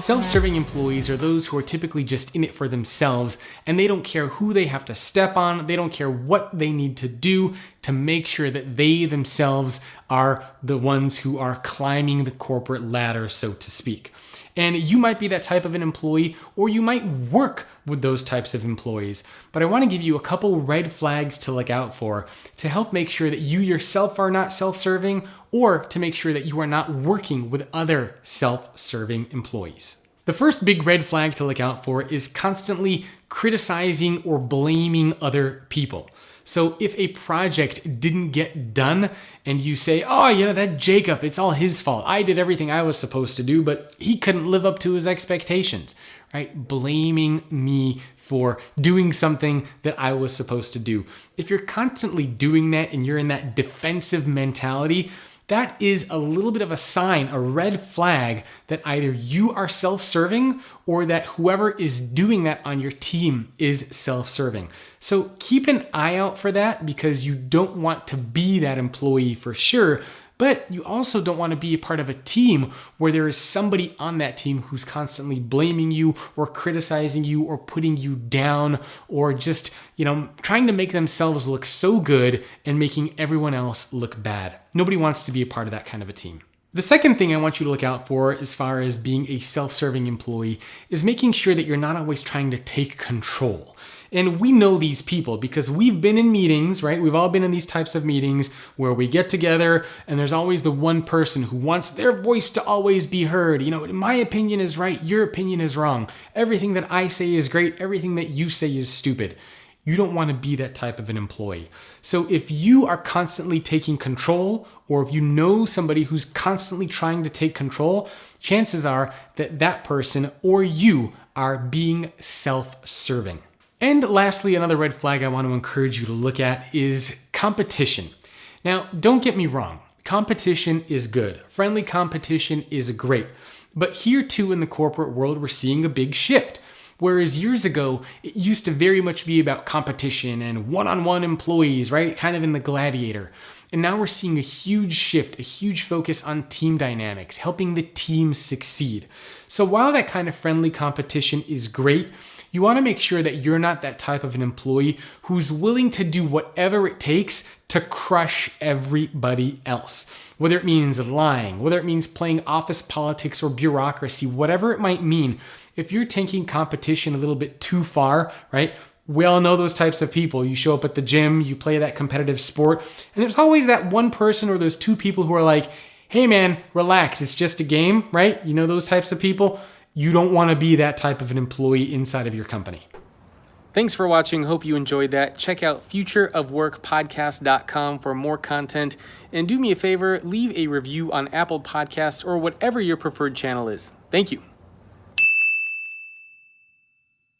Self-serving employees are those who are typically just in it for themselves, and they don't care who they have to step on, they don't care what they need to do to make sure that they themselves are the ones who are climbing the corporate ladder, so to speak. And you might be that type of an employee, or you might work with those types of employees. But I want to give you a couple red flags to look out for to help make sure that you yourself are not self-serving, or to make sure that you are not working with other self-serving employees. The first big red flag to look out for is constantly criticizing or blaming other people. So if a project didn't get done and you say, oh, that Jacob, it's all his fault. I did everything I was supposed to do, but he couldn't live up to his expectations, right? Blaming me for doing something that I was supposed to do. If you're constantly doing that and you're in that defensive mentality, that is a little bit of a sign, a red flag that either you are self-serving or that whoever is doing that on your team is self-serving. So keep an eye out for that, because you don't want to be that employee for sure. But you also don't want to be a part of a team where there is somebody on that team who's constantly blaming you or criticizing you or putting you down, or just, trying to make themselves look so good and making everyone else look bad. Nobody wants to be a part of that kind of a team. The second thing I want you to look out for as far as being a self-serving employee is making sure that you're not always trying to take control. And we know these people because we've been in meetings, right? We've all been in these types of meetings where we get together and there's always the one person who wants their voice to always be heard. My opinion is right, your opinion is wrong. Everything that I say is great, everything that you say is stupid. You don't want to be that type of an employee. So if you are constantly taking control, or if you know somebody who's constantly trying to take control, chances are that that person or you are being self-serving. And lastly, another red flag I want to encourage you to look at is competition. Now, don't get me wrong. Competition is good. Friendly competition is great. But here too in the corporate world, we're seeing a big shift. Whereas years ago, it used to very much be about competition and one-on-one employees, right? Kind of in the gladiator. And now we're seeing a huge shift, a huge focus on team dynamics, helping the team succeed. So while that kind of friendly competition is great, you want to make sure that you're not that type of an employee who's willing to do whatever it takes to crush everybody else. Whether it means lying, whether it means playing office politics or bureaucracy, whatever it might mean, if you're taking competition a little bit too far, right? We all know those types of people. You show up at the gym, you play that competitive sport, and there's always that one person or those two people who are like, hey man, relax, it's just a game, right? You know those types of people? You don't want to be that type of an employee inside of your company. Thanks for watching. Hope you enjoyed that. Check out futureofworkpodcast.com for more content. And do me a favor, leave a review on Apple Podcasts or whatever your preferred channel is. Thank you.